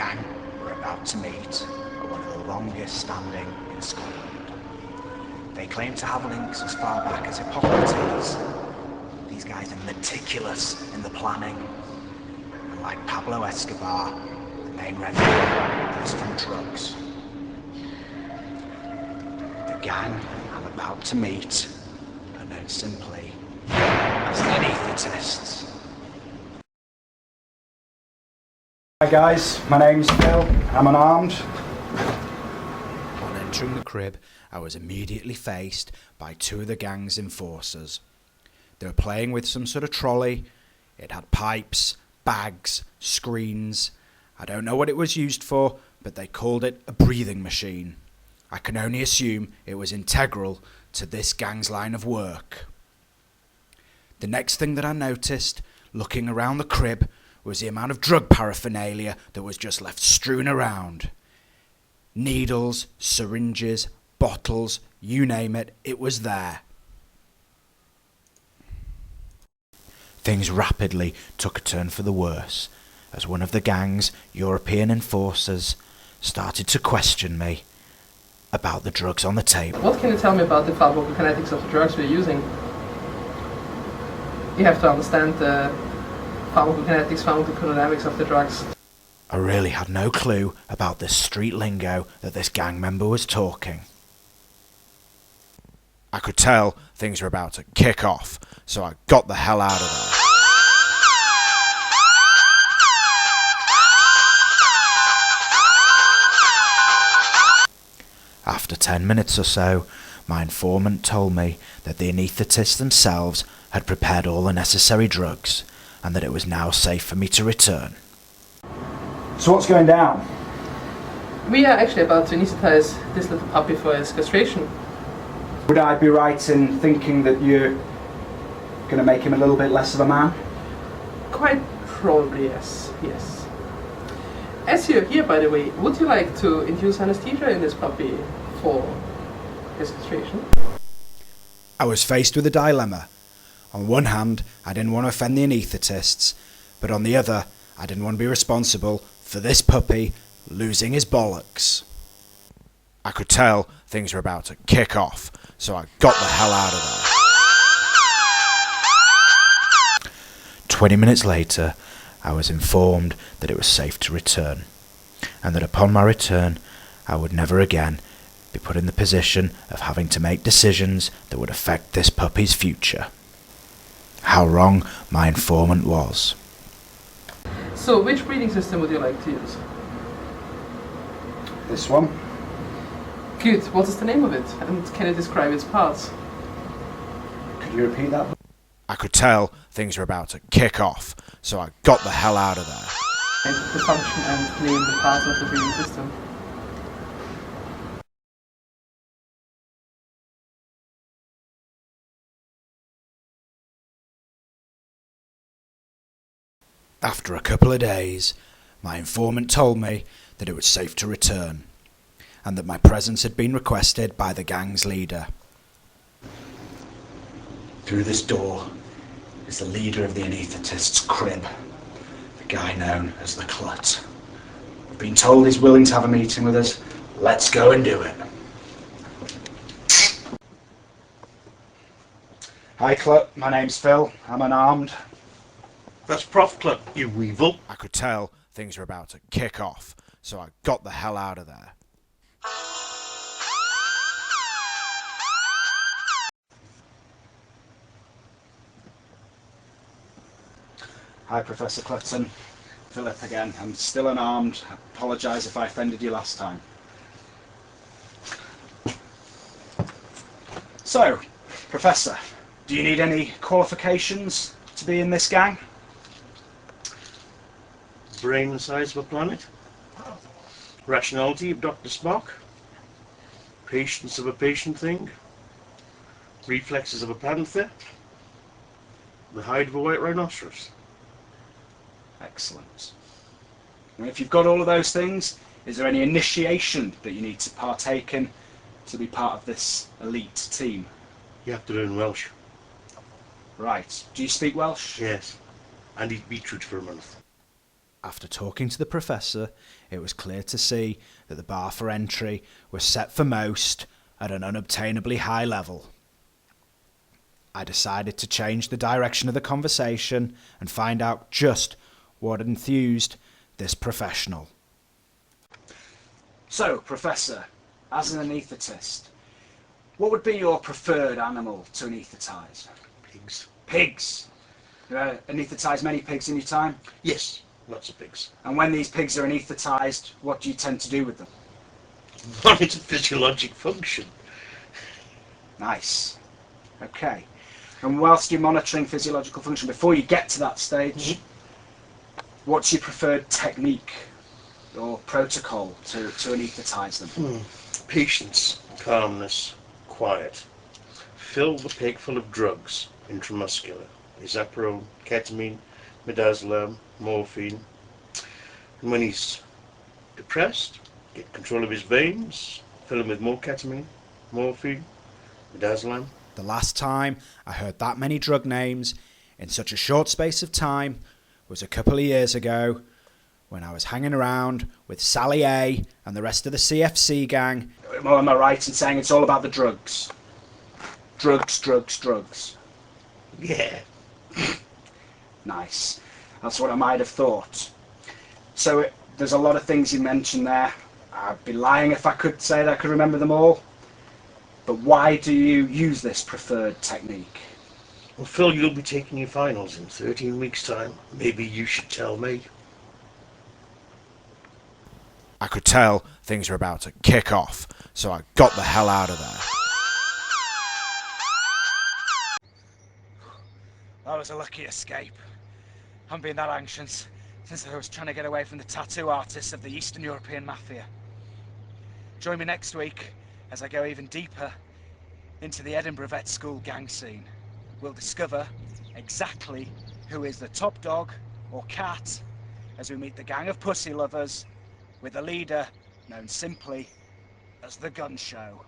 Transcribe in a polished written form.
gang we're about to meet are one of the longest standing in Scotland. They claim to have links as far back as Hippocrates. These guys are meticulous in the planning. And like Pablo Escobar, the main revenue is from drugs. The gang I'm about to meet are known simply as Anesthetists. Hi guys, my name's Phil, I'm unarmed. On entering the crib, I was immediately faced by two of the gang's enforcers. They were playing with some sort of trolley. It had pipes, bags, screens. I don't know what it was used for, but they called it a breathing machine. I can only assume it was integral to this gang's line of work. The next thing that I noticed, looking around the crib, was the amount of drug paraphernalia that was just left strewn around. Needles, syringes, bottles, you name it, it was there. Things rapidly took a turn for the worse, as one of the gang's European enforcers started to question me about the drugs on the table. What can you tell me about the pharmacokinetics of the drugs we're using? You have to understand the pharmacokinetics, pharmacodynamics of the drugs. I really had no clue about this street lingo that this gang member was talking. I could tell things were about to kick off, so I got the hell out of there. After 10 minutes or so, my informant told me that the anaesthetists themselves had prepared all the necessary drugs and that it was now safe for me to return. So what's going down? We are actually about to anesthetize this little puppy for his castration. Would I be right in thinking that you're going to make him a little bit less of a man? Quite probably, yes. As you're here, by the way, would you like to induce anesthesia in this puppy for his castration? I was faced with a dilemma. On one hand, I didn't want to offend the anaesthetists, but on the other, I didn't want to be responsible for this puppy losing his bollocks. I could tell things were about to kick off, so I got the hell out of there. 20 minutes later, I was informed that it was safe to return, and that upon my return, I would never again be put in the position of having to make decisions that would affect this puppy's future. How wrong my informant was. So, which breeding system would you like to use? This one? Good. What is the name of it? And can you describe its parts? Could you repeat that? I could tell things were about to kick off, so I got the hell out of there. And the function and name the parts of the breeding system. After a couple of days, my informant told me that it was safe to return, and that my presence had been requested by the gang's leader. Through this door is the leader of the anaesthetists' crib, the guy known as the Clut. We've been told he's willing to have a meeting with us. Let's go and do it. Hi Clut, my name's Phil, I'm unarmed. That's Prof Club, you weevil. I could tell things were about to kick off, so I got the hell out of there. Hi Professor Clifton, Philip again. I'm still unarmed. I apologise if I offended you last time. So, Professor, do you need any qualifications to be in this gang? Brain the size of a planet. Rationality of Dr. Spock. Patience of a patient thing. Reflexes of a panther. The hide of a white rhinoceros. Excellent. And if you've got all of those things, is there any initiation that you need to partake in to be part of this elite team? You have to learn Welsh. Right. Do you speak Welsh? Yes. And eat beetroot for a month. After talking to the professor, it was clear to see that the bar for entry was set for most at an unobtainably high level. I decided to change the direction of the conversation and find out just what enthused this professional. So, Professor, as an anaesthetist, what would be your preferred animal to anaesthetise? Pigs. Pigs! You anaesthetise many pigs in your time? Yes, lots of pigs. And when these pigs are anaesthetised, what do you tend to do with them? Monitor physiologic function. Nice. Okay. And whilst you're monitoring physiological function, before you get to that stage, what's your preferred technique or protocol to anaesthetise them? Patience, calmness, quiet. Fill the pig full of drugs, intramuscular, isaprone, ketamine, midazolam, morphine. And when he's depressed, get control of his veins, fill him with more ketamine, morphine, midazolam. The last time I heard that many drug names in such a short space of time was a couple of years ago when I was hanging around with Sally A and the rest of the CFC gang. Well, am I right in saying it's all about the drugs? Drugs, drugs, drugs. Yeah. Nice. That's what I might have thought. So there's a lot of things you mentioned there. I'd be lying if I could say that I could remember them all. But why do you use this preferred technique? Well, Phil, you'll be taking your finals in 13 weeks' time. Maybe you should tell me. I could tell things were about to kick off, so I got the hell out of there. That was a lucky escape. I haven't been that anxious since I was trying to get away from the tattoo artists of the Eastern European Mafia. Join me next week as I go even deeper into the Edinburgh Vet School gang scene. We'll discover exactly who is the top dog or cat as we meet the gang of pussy lovers with a leader known simply as the Gun Show.